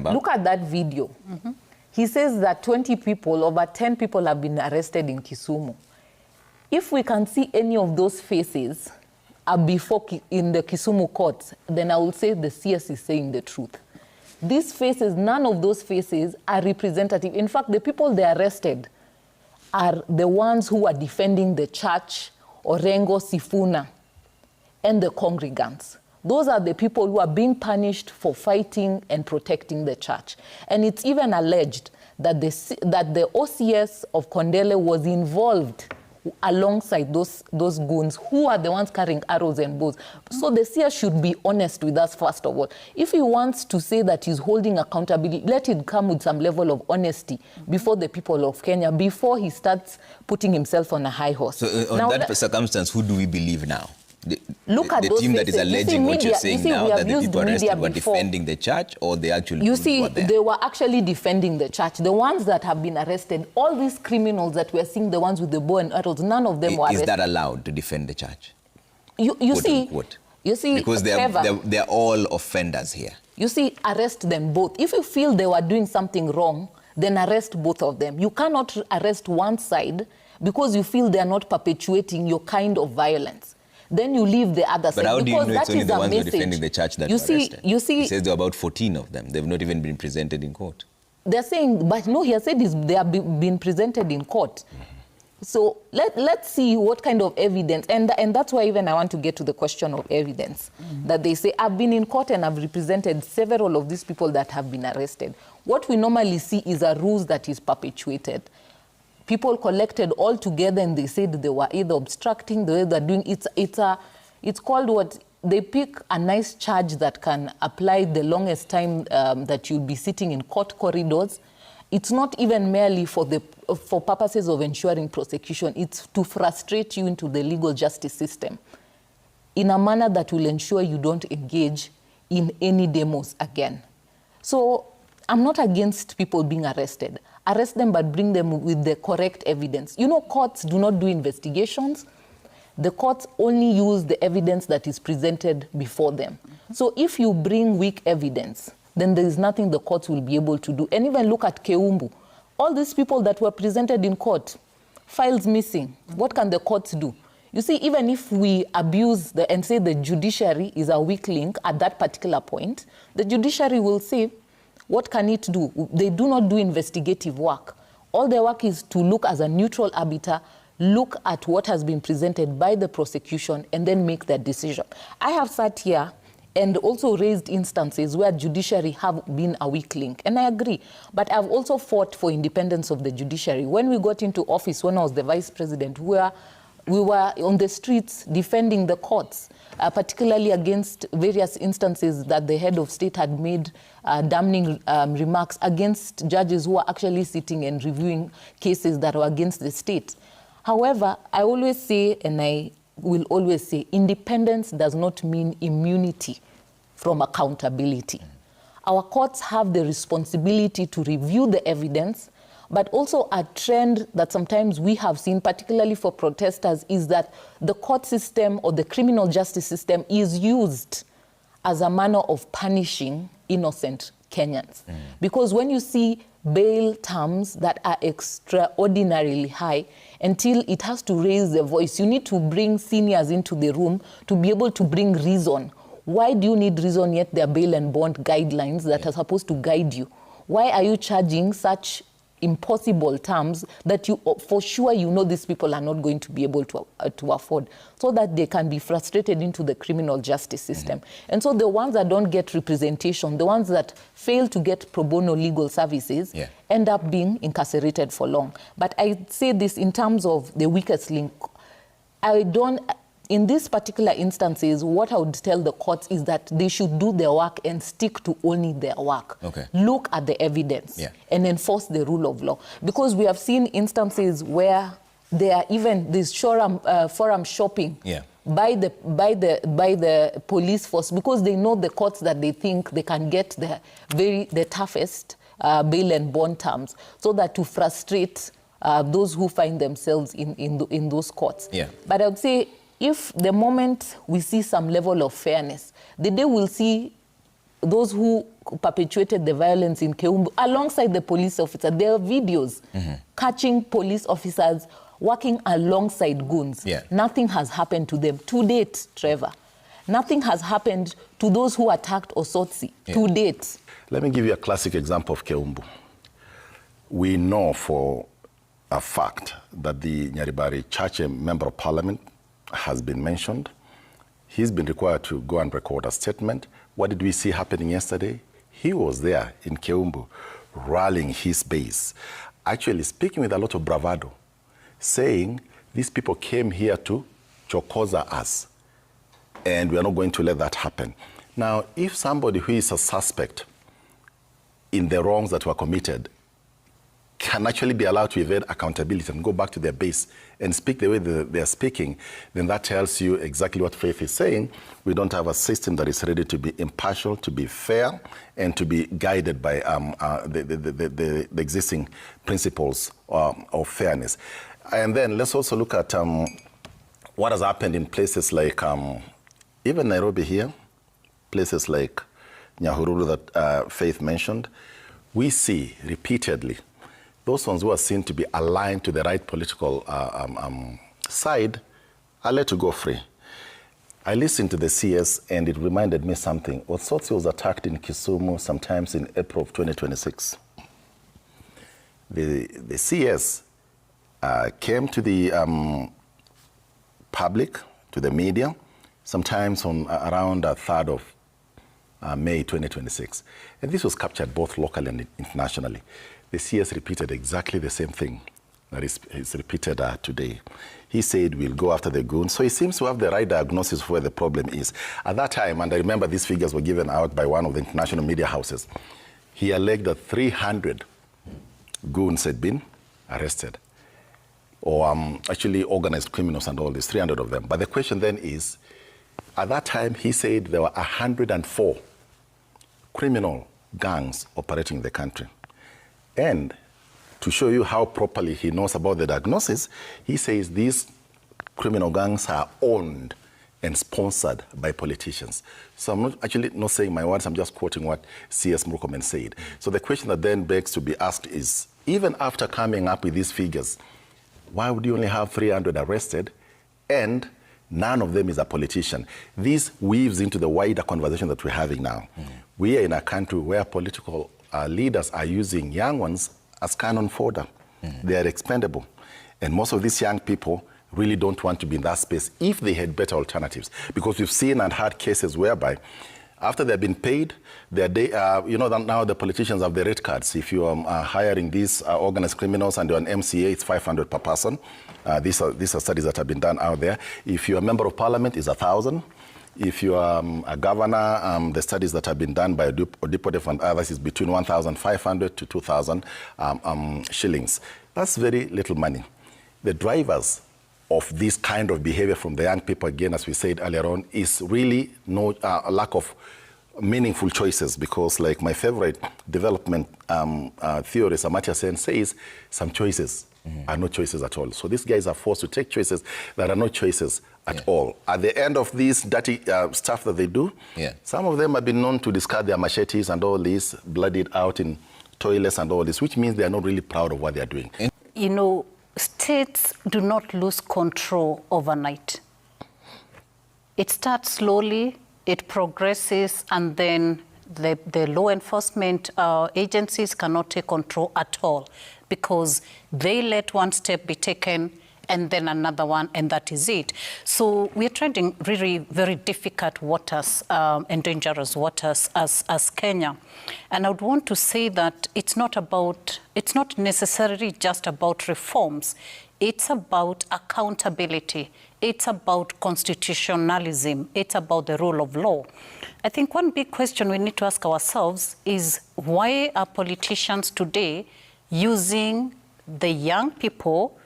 Look at that video. He says that 20 people, over 10 people have been arrested in Kisumu. If we can see any of those faces before in the Kisumu courts, then I would say the CS is saying the truth. These faces, none of those faces are representative. In fact, the people they arrested are the ones who are defending the church, Orengo, Sifuna, and the congregants. Those are the people who are being punished for fighting and protecting the church. And it's even alleged that the OCS of Kondele was involved alongside those goons who are the ones carrying arrows and bows. So the CS should be honest with us, first of all. If he wants to say that he's holding accountability, let it come with some level of honesty before the people of Kenya, before he starts putting himself on a high horse. So on that circumstance, who do we believe now? Look at the those team faces. that is alleging what you're saying now, that the people arrested were before. defending the church, or they actually You see, they were actually defending the church. The ones that have been arrested, all these criminals that we're seeing, the ones with the bow and arrows, none of them were arrested. Is that allowed to defend the church? You see, because they're all offenders here. You see, arrest them both. If you feel they were doing something wrong, then arrest both of them. You cannot arrest one side because you feel they are not perpetuating your kind of violence. Then you leave the other side. But how do you know it's only the ones who are message. defending the church that were arrested? You see, he says there are about 14 of them. They've not even been presented in court. They're saying, but no, he has said they have been presented in court. So let's see what kind of evidence, and that's why even I want to get to the question of evidence, that they say, I've been in court and I've represented several of these people that have been arrested. What we normally see is a ruse that is perpetuated. People collected all together and they said they were either obstructing, the way they're doing. It's called what? They pick a nice charge that can apply the longest time that you'll be sitting in court corridors. It's not even merely for purposes of ensuring prosecution. It's to frustrate you into the legal justice system in a manner that will ensure you don't engage in any demos again. So I'm not against people being arrested. Arrest them, but bring them with the correct evidence. You know, courts do not do investigations. The courts only use the evidence that is presented before them. So if you bring weak evidence, then there is nothing the courts will be able to do. And even look at Keumbu. All these people that were presented in court, files missing. What can the courts do? You see, even if we abuse and say the judiciary is a weak link at that particular point, the judiciary will say, what can it do? They do not do investigative work. All their work is to look as a neutral arbiter, look at what has been presented by the prosecution, and then make that decision. I have sat here and also raised instances where judiciary have been a weak link, and I agree. But I've also fought for independence of the judiciary. When we got into office, when I was the vice president, we were on the streets defending the courts, particularly against various instances that the head of state had made damning remarks against judges who are actually sitting and reviewing cases that were against the state. However, I always say, and I will always say, independence does not mean immunity from accountability. Our courts have the responsibility to review the evidence, but also a trend that sometimes we have seen, particularly for protesters, is that the court system or the criminal justice system is used as a manner of punishing innocent Kenyans. Because when you see bail terms that are extraordinarily high, until it has to raise the voice, you need to bring seniors into the room to be able to bring reason. Why do you need reason yet there are bail and bond guidelines that are supposed to guide you? Why are you charging such impossible terms that you, for sure, you know these people are not going to be able to afford, so that they can be frustrated into the criminal justice system? And so the ones that don't get representation, the ones that fail to get pro bono legal services, end up being incarcerated for long. But I say this in terms of the weakest link. In these particular instances, what I would tell the courts is that they should do their work and stick to only their work. Look at the evidence and enforce the rule of law. Because we have seen instances where there are even this forum shopping by the police force, because they know the courts that they think they can get the toughest bail and bond terms, so that to frustrate those who find themselves in those courts. But I would say, if the moment we see some level of fairness, the day we'll see those who perpetuated the violence in Keumbu alongside the police officer. There are videos catching police officers working alongside goons. Yeah. Nothing has happened to them to date, Trevor. Nothing has happened to those who attacked Osotsi to date. Let me give you a classic example of Keumbu. We know for a fact that the Nyaribari Chache Member of Parliament has been mentioned. He's been required to go and record a statement. What did we see happening yesterday? He was there in Keumbu, rallying his base, actually speaking with a lot of bravado, saying these people came here to chokoza us, and we are not going to let that happen. Now, if somebody who is a suspect in the wrongs that were committed can actually be allowed to evade accountability and go back to their base and speak the way they are speaking, then that tells you exactly what Faith is saying. We don't have a system that is ready to be impartial, to be fair, and to be guided by the existing principles of fairness. And then let's also look at what has happened in places like even Nairobi here, places like Nyahururu that Faith mentioned. We see repeatedly those ones who are seen to be aligned to the right political side are let to go free. I listened to the CS and it reminded me something. Osotsi was attacked in Kisumu sometimes in April of 2026. The CS came to the public, to the media, sometimes on around 3rd of May 2026. And this was captured both locally and internationally. The CS repeated exactly the same thing that is repeated today. He said, we'll go after the goons. So he seems to have the right diagnosis of where the problem is. At that time, and I remember these figures were given out by one of the international media houses, he alleged that 300 goons had been arrested, or actually organized criminals and all this, 300 of them. But the question then is, at that time, he said there were 104 criminal gangs operating in the country. And to show you how properly he knows about the diagnosis, he says these criminal gangs are owned and sponsored by politicians. So I'm not saying my words, I'm just quoting what C.S. Murkomen said. So the question that then begs to be asked is, even after coming up with these figures, why would you only have 300 arrested and none of them is a politician? This weaves into the wider conversation that we're having now. We are in a country where political leaders are using young ones as cannon fodder. They are expendable. And most of these young people really don't want to be in that space if they had better alternatives. Because we've seen and had cases whereby after they've been paid, you know that now the politicians have the red cards. If you are hiring these organized criminals and you're an MCA, it's 500 per person. These are studies that have been done out there. If you're a member of parliament, it's 1,000. If you are a governor, the studies that have been done by Odhiambo and others is between 1,500 to 2,000 shillings. That's very little money. The drivers of this kind of behavior from the young people, again, as we said earlier on, is really no lack of meaningful choices, because like my favorite development theorist, Amartya Sen, says, some choices are no choices at all. So these guys are forced to take choices that are no choices at all. At the end of this dirty stuff that they do, some of them have been known to discard their machetes and all this, bloodied out in toilets and all this, which means they are not really proud of what they are doing. You know, states do not lose control overnight. It starts slowly, it progresses, and then the law enforcement agencies cannot take control at all, because they let one step be taken and then another one, and that is it. So we're treading really very difficult waters and dangerous waters as Kenya. And I would want to say that it's not necessarily just about reforms. It's about accountability. It's about constitutionalism. It's about the rule of law. I think one big question we need to ask ourselves is, why are politicians today using the young people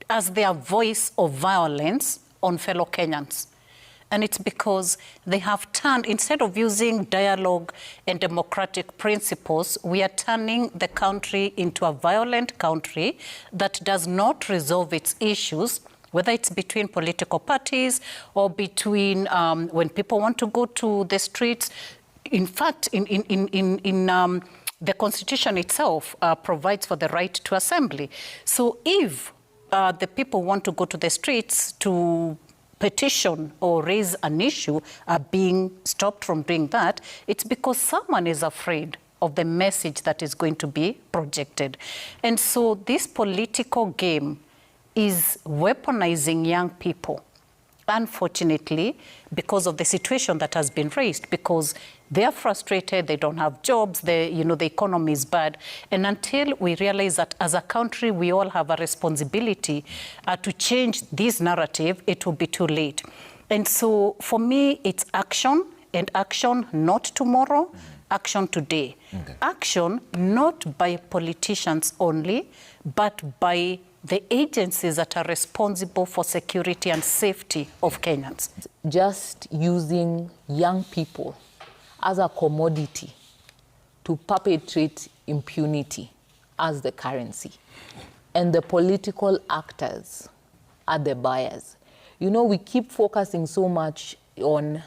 as their voice of violence on fellow Kenyans? And it's because they have turned, instead of using dialogue and democratic principles, we are turning the country into a violent country that does not resolve its issues whether it's between political parties or between when people want to go to the streets. In fact, the Constitution itself provides for the right to assembly. So if the people want to go to the streets to petition or raise an issue, are being stopped from doing that, it's because someone is afraid of the message that is going to be projected. And so this political game is weaponizing young people, unfortunately, because of the situation that has been raised, because they are frustrated, they don't have jobs, the economy is bad. And until we realize that as a country, we all have a responsibility to change this narrative, it will be too late. And so for me, it's action, and action not tomorrow, action today. Okay. Action not by politicians only, but by the agencies that are responsible for security and safety of Kenyans. Just using young people as a commodity to perpetrate impunity as the currency. And the political actors are the buyers. You know, we keep focusing so much on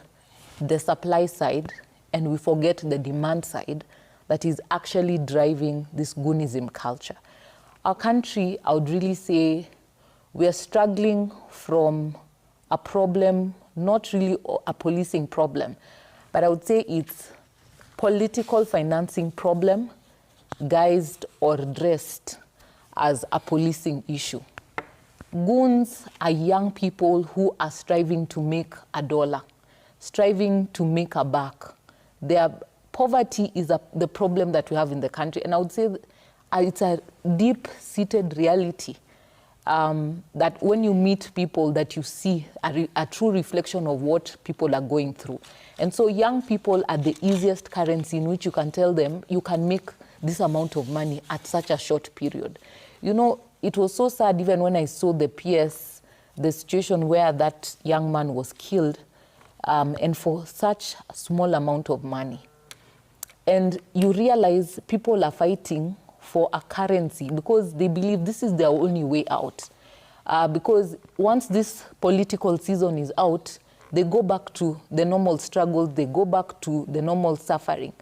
the supply side and we forget the demand side that is actually driving this goonism culture. Our country, I would really say, we are struggling from a problem, not really a policing problem, but I would say it's political financing problem guised or dressed as a policing issue. Goons are young people who are striving to make a dollar, striving to make a buck. Their poverty is the problem that we have in the country, and I would say it's a deep-seated reality that when you meet people that you see a true reflection of what people are going through. And so young people are the easiest currency in which you can tell them you can make this amount of money at such a short period. You know, it was so sad even when I saw the PS, the situation where that young man was killed, and for such a small amount of money. And you realize people are fighting for a currency because they believe this is their only way out. Because once this political season is out, they go back to the normal struggles, they go back to the normal suffering.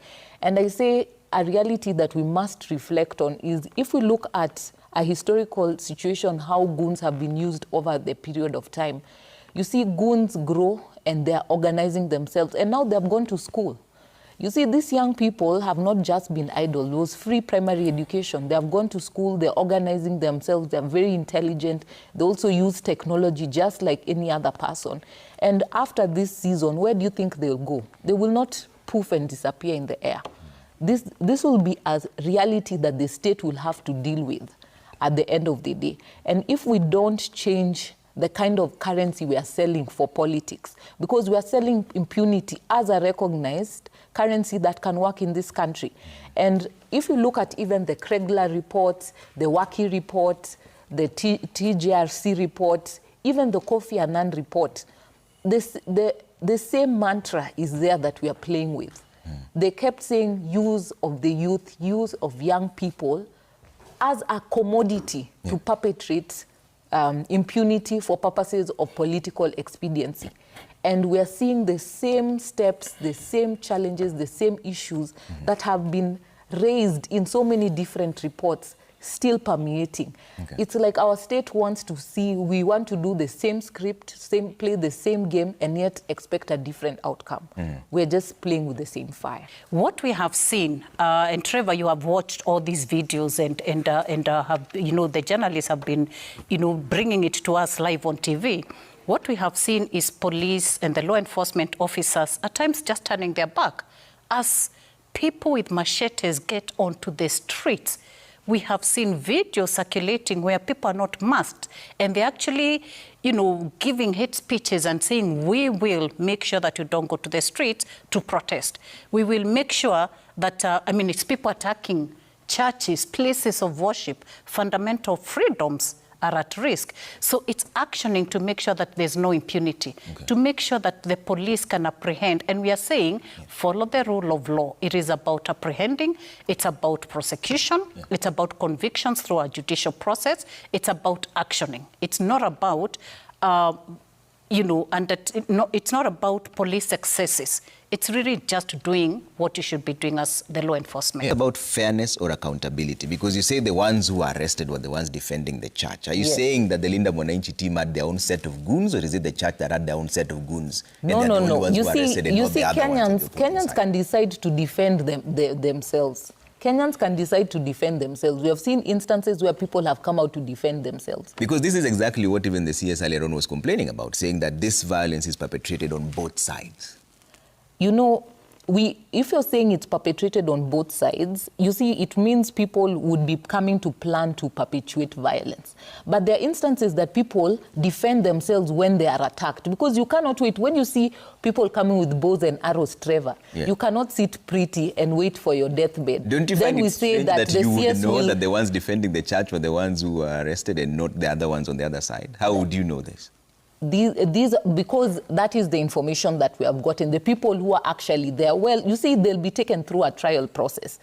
And I say a reality that we must reflect on is if we look at a historical situation, how goons have been used over the period of time, you see goons grow and they're organizing themselves, and now they've gone to school. You see, these young people have not just been idle. It was free primary education. They have gone to school, they're organizing themselves, they're very intelligent. They also use technology just like any other person. And after this season, where do you think they'll go? They will not poof and disappear in the air. This will be a reality that the state will have to deal with at the end of the day. And if we don't change the kind of currency we are selling for politics, because we are selling impunity as a recognized currency that can work in this country. And if you look at even the Kregler report, the Waki report, the TGRC report, even the Kofi Annan report, the same mantra is there that we are playing with. They kept saying use of the youth, use of young people as a commodity to perpetrate impunity for purposes of political expediency. And we're seeing the same steps, the same challenges, the same issues that have been raised in so many different reports still permeating. Okay. It's like our state wants to see, we want to do the same script, play the same game, and yet expect a different outcome. We're just playing with the same fire. What we have seen, and Trevor, you have watched all these videos, and have, the journalists have been, bringing it to us live on TV. What we have seen is police and the law enforcement officers at times just turning their back as people with machetes get onto the streets. We have seen videos circulating where people are not masked, and they're actually, giving hate speeches and saying, we will make sure that you don't go to the streets to protest. We will make sure that, it's people attacking churches, places of worship, fundamental freedoms are at risk. So it's actioning to make sure that there's no impunity, to make sure that the police can apprehend. And we are saying, follow the rule of law. It is about apprehending, it's about prosecution, it's about convictions through a judicial process, it's about actioning. It's not about, it's not about police excesses. It's really just doing what you should be doing as the law enforcement. It's about fairness or accountability, because you say the ones who are arrested were the ones defending the church. Are you saying that the Linda Mwananchi team had their own set of goons, or is it the church that had their own set of goons? No. You see, Kenyans can decide to defend themselves. Kenyans can decide to defend themselves. We have seen instances where people have come out to defend themselves. Because this is exactly what even the CS earlier on was complaining about, saying that this violence is perpetrated on both sides. You know, if you're saying it's perpetrated on both sides, you see, it means people would be coming to plan to perpetuate violence. But there are instances that people defend themselves when they are attacked, because you cannot wait. When you see people coming with bows and arrows, Trevor, you cannot sit pretty and wait for your deathbed. Don't you find it strange that you would know that the ones defending the church were the ones who were arrested and not the other ones on the other side? How would you know this? Because that is the information that we have gotten. The people who are actually there, well, you see, they'll be taken through a trial process.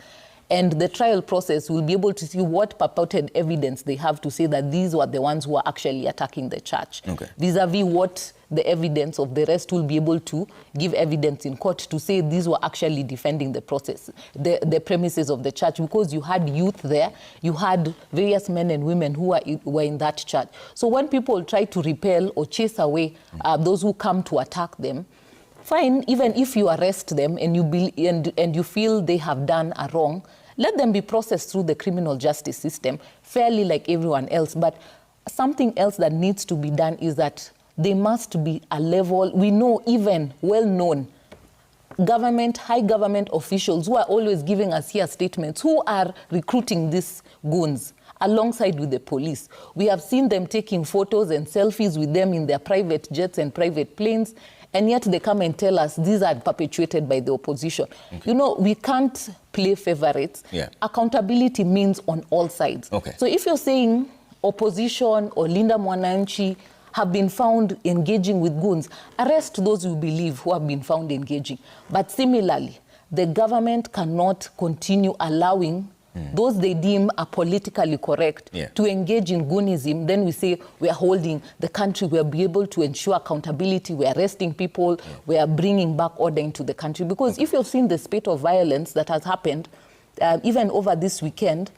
And the trial process will be able to see what purported evidence they have to say that these were the ones who are actually attacking the church. Vis-a-vis what the evidence of the rest will be able to give evidence in court to say these were actually defending the process, the premises of the church, because you had youth there, you had various men and women who were in that church. So when people try to repel or chase away those who come to attack them, fine, even if you arrest them and you feel they have done a wrong, let them be processed through the criminal justice system fairly like everyone else. But something else that needs to be done is that there must be a level, we know, even well-known government, high government officials who are always giving us here statements, who are recruiting these goons alongside with the police. We have seen them taking photos and selfies with them in their private jets and private planes, and yet they come and tell us these are perpetuated by the opposition. You know, we can't play favorites. Accountability means on all sides. So if you're saying opposition or Linda Mwananchi have been found engaging with goons, arrest those you believe who have been found engaging. But similarly, the government cannot continue allowing those they deem are politically correct to engage in goonism. Then we say we are holding the country, we will be able to ensure accountability, we are arresting people, we are bringing back order into the country. Because if you've seen the spate of violence that has happened, even over this weekend,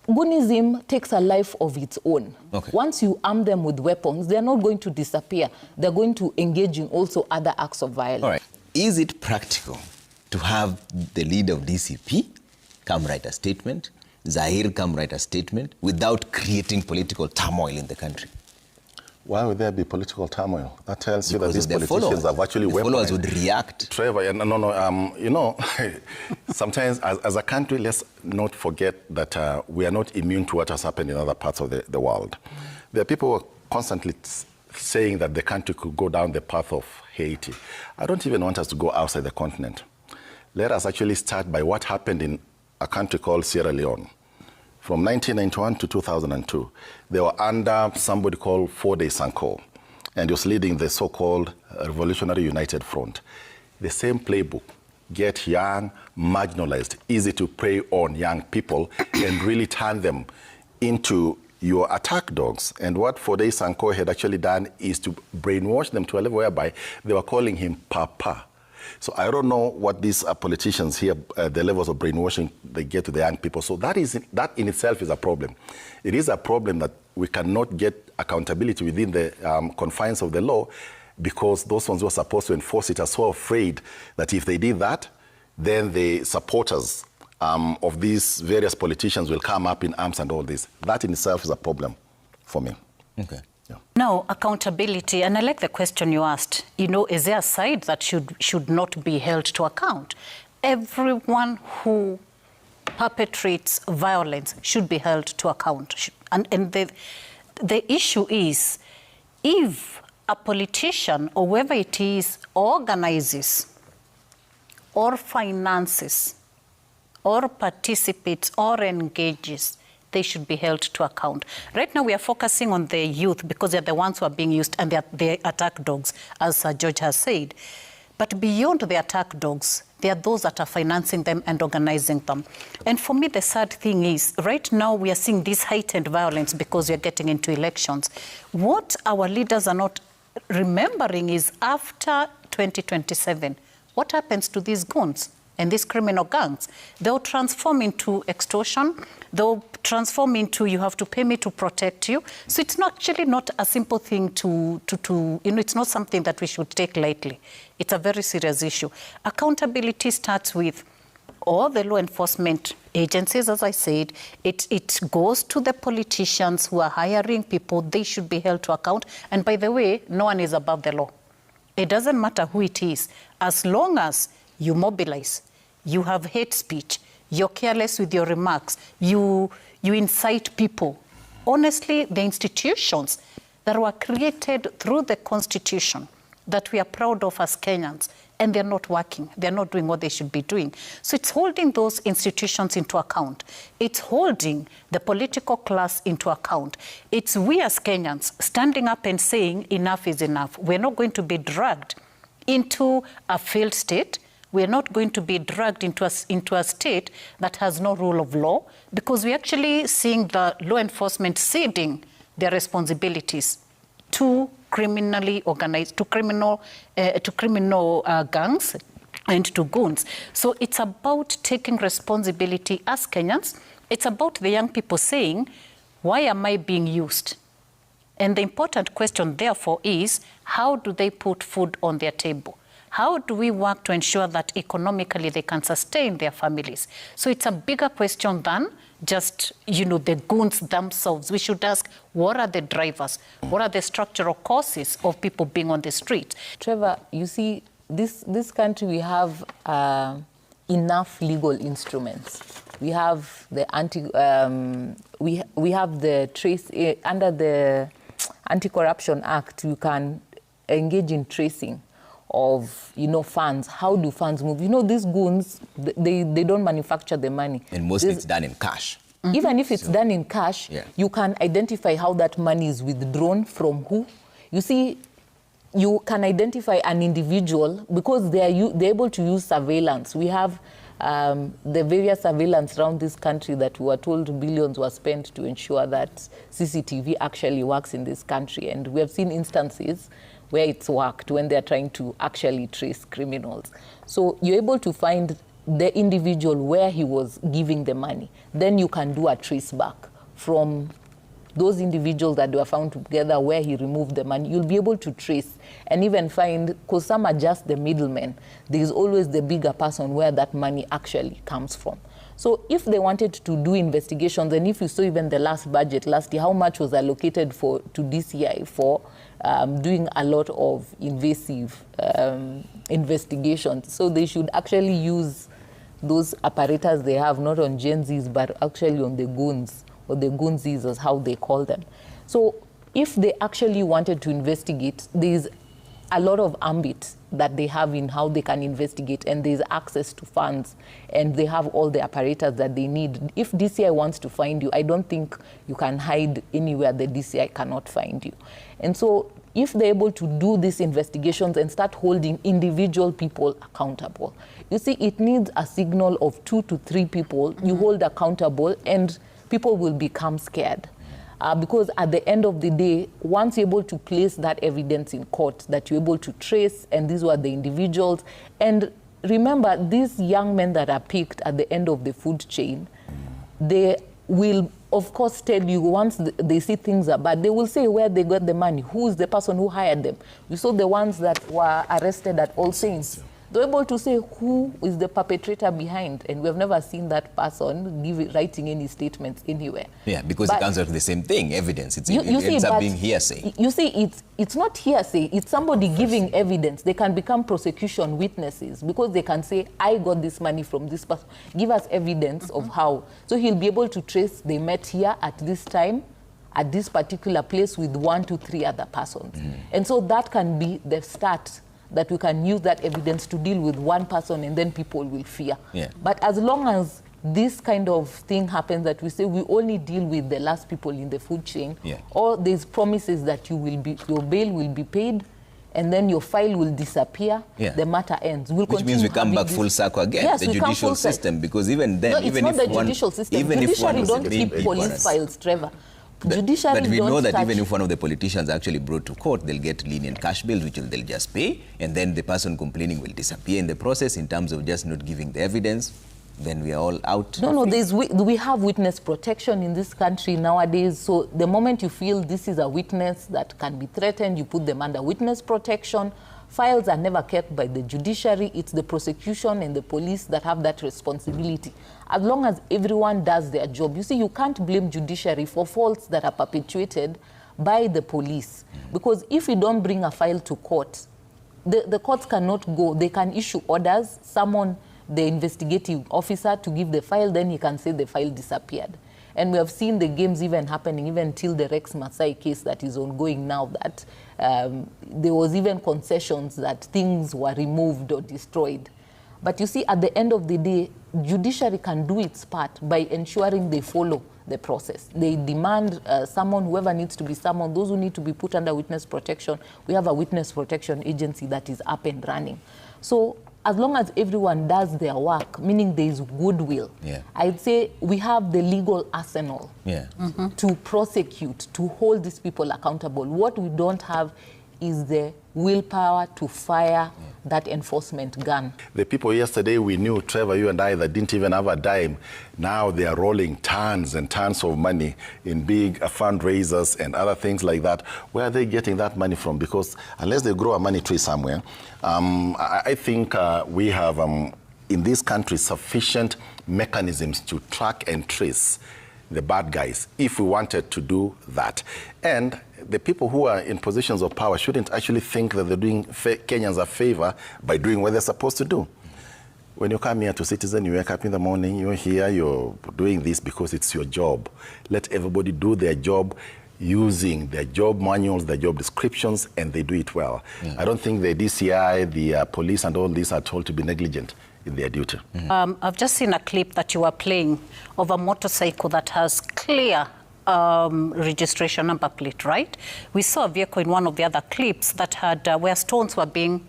goonism takes a life of its own. Once you arm them with weapons, they're not going to disappear. They're going to engage in also other acts of violence. All right. Is it practical to have the leader of DCP come write a statement, Zahir come write a statement, without creating political turmoil in the country? Why would there be political turmoil? That tells you that these politicians have actually weaponized. Followers would react. Trevor, you know, sometimes as a country, let's not forget that we are not immune to what has happened in other parts of the world. There are people who are constantly saying that the country could go down the path of Haiti. I don't even want us to go outside the continent. Let us actually start by what happened in a country called Sierra Leone. From 1991 to 2002, they were under somebody called Fode Sanko, and he was leading the so-called Revolutionary United Front. The same playbook: get young, marginalized, easy to prey on young people, and really turn them into your attack dogs. And what Fode Sanko had actually done is to brainwash them to a level whereby they were calling him Papa. So I don't know what these politicians here, the levels of brainwashing they get to the young people. So that in itself is a problem. It is a problem that we cannot get accountability within the confines of the law, because those ones who are supposed to enforce it are so afraid that if they did that, then the supporters of these various politicians will come up in arms and all this. That in itself is a problem for me. No, accountability, and I like the question you asked. You know, is there a side that should not be held to account? Everyone who perpetrates violence should be held to account. And the issue is, if a politician or whoever it is organizes or finances or participates or engages, they should be held to account. Right now, we are focusing on the youth because they're the ones who are being used and they're attack dogs, as Sir George has said. But beyond the attack dogs, there are those that are financing them and organizing them. And for me, the sad thing is, right now we are seeing this heightened violence because we are getting into elections. What our leaders are not remembering is after 2027, what happens to these goons and these criminal gangs? They'll transform into extortion. They'll transform into you have to pay me to protect you. So it's not actually not a simple thing to it's not something that we should take lightly. It's a very serious issue. Accountability starts with all the law enforcement agencies, as I said. It goes to the politicians who are hiring people. They should be held to account. And by the way, no one is above the law. It doesn't matter who it is. As long as you mobilize, you have hate speech, you're careless with your remarks, you incite people. Honestly, the institutions that were created through the Constitution that we are proud of as Kenyans, and they're not working. They're not doing what they should be doing. So it's holding those institutions into account. It's holding the political class into account. It's we as Kenyans standing up and saying enough is enough. We're not going to be dragged into a failed state. We're not going to be dragged into a state that has no rule of law, because we're actually seeing the law enforcement ceding their responsibilities to criminally organized, to criminal gangs and to goons. So it's about taking responsibility as Kenyans. It's about the young people saying, why am I being used? And the important question, therefore, is how do they put food on their table? How do we work to ensure that economically they can sustain their families? So it's a bigger question than just, the goons themselves. We should ask, what are the drivers? What are the structural causes of people being on the street? Trevor, you see, this country, we have enough legal instruments. We have the we have the trace under the Anti-Corruption Act. You can engage in tracing of funds. How do funds move? These goons, they don't manufacture the money. And mostly it's done in cash. Even if it's done in cash, you can identify how that money is withdrawn from who. You see, you can identify an individual because they're able to use surveillance. We have the various surveillance around this country that we were told billions were spent to ensure that CCTV actually works in this country. And we have seen instances where it's worked when they're trying to actually trace criminals. So you're able to find the individual where he was giving the money. Then you can do a trace back from those individuals that were found together where he removed the money. You'll be able to trace and even find, because some are just the middlemen, there's always the bigger person where that money actually comes from. So if they wanted to do investigations, and if you saw even the last budget last year, how much was allocated to DCI for doing a lot of invasive investigations. So they should actually use those apparatus they have, not on Gen Zs, but actually on the goons, or the goonsies as how they call them. So if they actually wanted to investigate, there's a lot of ambit that they have in how they can investigate, and there's access to funds, and they have all the apparatus that they need. If DCI wants to find you, I don't think you can hide anywhere the DCI cannot find you. And so if they're able to do these investigations and start holding individual people accountable, you see, it needs a signal of 2 to 3 people you hold accountable, and people will become scared. Because at the end of the day, once you're able to place that evidence in court, that you're able to trace, and these were the individuals. And remember, these young men that are picked at the end of the food chain, they will, of course, tell you once they see things are bad, they will say where they got the money, who is the person who hired them. You saw the ones that were arrested at All Saints. They're able to say who is the perpetrator behind, and we've never seen that person writing any statements anywhere. Yeah, because it comes out to the same thing, evidence. It ends up being hearsay. You see, it's not hearsay. It's somebody giving evidence. They can become prosecution witnesses because they can say, I got this money from this person. Give us evidence of how. So he'll be able to trace, they met here at this time, at this particular place with 1 to 3 other persons. And so that can be the start, that we can use that evidence to deal with one person, and then people will fear. But as long as this kind of thing happens that we say we only deal with the last people in the food chain, or there's promises that your bail will be paid, and then your file will disappear, the matter ends. Which means we come back full circle again, the judicial system, because even then, it's not the judicial system. Judiciary don't keep police files, Trevor. But we know that even if one of the politicians actually brought to court, they'll get lenient cash bills, which they'll just pay, and then the person complaining will disappear in the process in terms of just not giving the evidence. Then we are all out. No, we have witness protection in this country nowadays. So the moment you feel this is a witness that can be threatened, you put them under witness protection. Files are never kept by the judiciary. It's the prosecution and the police that have that responsibility. As long as everyone does their job. You see, you can't blame judiciary for faults that are perpetuated by the police. Because if you don't bring a file to court, the courts cannot go. They can issue orders, summon the investigative officer to give the file, then he can say the file disappeared. And we have seen the games even happening, even till the Rex Masai case that is ongoing now, that there was even concessions that things were removed or destroyed. But you see, at the end of the day, judiciary can do its part by ensuring they follow the process. They demand someone, whoever needs to be summoned, those who need to be put under witness protection. We have a witness protection agency that is up and running. So as long as everyone does their work, meaning there is goodwill, I'd say we have the legal arsenal to prosecute, to hold these people accountable. What we don't have is the willpower to fire that enforcement gun. The people yesterday we knew, Trevor, you and I, that didn't even have a dime, now they are rolling tons and tons of money in big fundraisers and other things like that. Where are they getting that money from? Because unless they grow a money tree somewhere, I think we have in this country sufficient mechanisms to track and trace the bad guys if we wanted to do that. And the people who are in positions of power shouldn't actually think that they're doing Kenyans a favor by doing what they're supposed to do. When you come here to Citizen, you wake up in the morning, you're here, you're doing this because it's your job. Let everybody do their job using their job manuals, their job descriptions, and they do it well. I don't think the DCI, the police and all these are told to be negligent in their duty. I've just seen a clip that you were playing of a motorcycle that has clear registration number plate, right? We saw a vehicle in one of the other clips that had where stones were being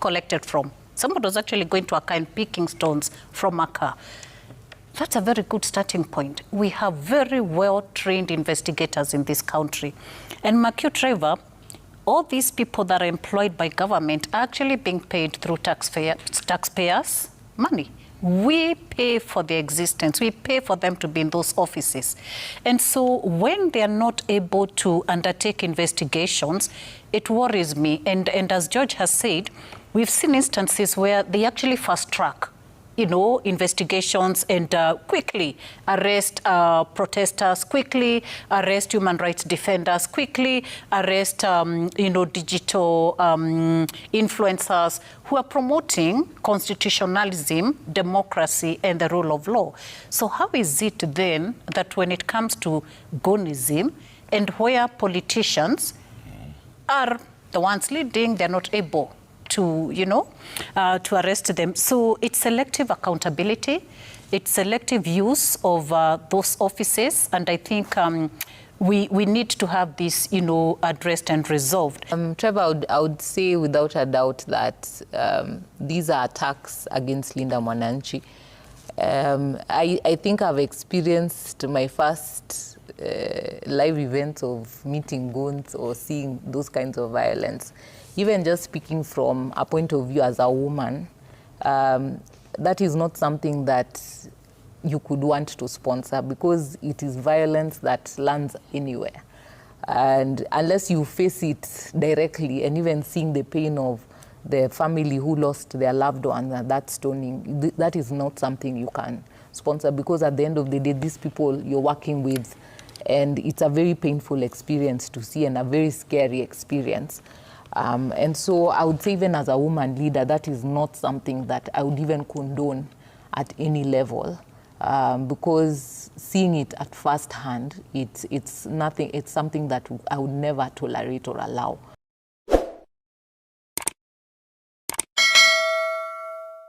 collected from. Somebody was actually going to a car and picking stones from a car. That's a very good starting point. We have very well-trained investigators in this country. And Trevor, all these people that are employed by government are actually being paid through taxpayers' money. We pay for their existence. We pay for them to be in those offices. And so when they are not able to undertake investigations, it worries me. And as George has said, we've seen instances where they actually fast track, investigations and quickly arrest protesters, quickly arrest human rights defenders, quickly arrest, digital influencers who are promoting constitutionalism, democracy, and the rule of law. So how is it then that when it comes to Goonism and where politicians are the ones leading, they're not able to, to arrest them? So it's selective accountability, it's selective use of those offices, and I think we need to have this, addressed and resolved. Trevor, I would say without a doubt that these are attacks against Linda Mwananchi. I think I've experienced my first live events of meeting goons or seeing those kinds of violence. Even just speaking from a point of view as a woman, that is not something that you could want to sponsor because it is violence that lands anywhere. And unless you face it directly and even seeing the pain of the family who lost their loved ones and that stoning, that is not something you can sponsor because at the end of the day, these people you're working with, and it's a very painful experience to see and a very scary experience. And so I would say even as a woman leader, that is not something that I would even condone at any level because seeing it at first hand, it's something that I would never tolerate or allow.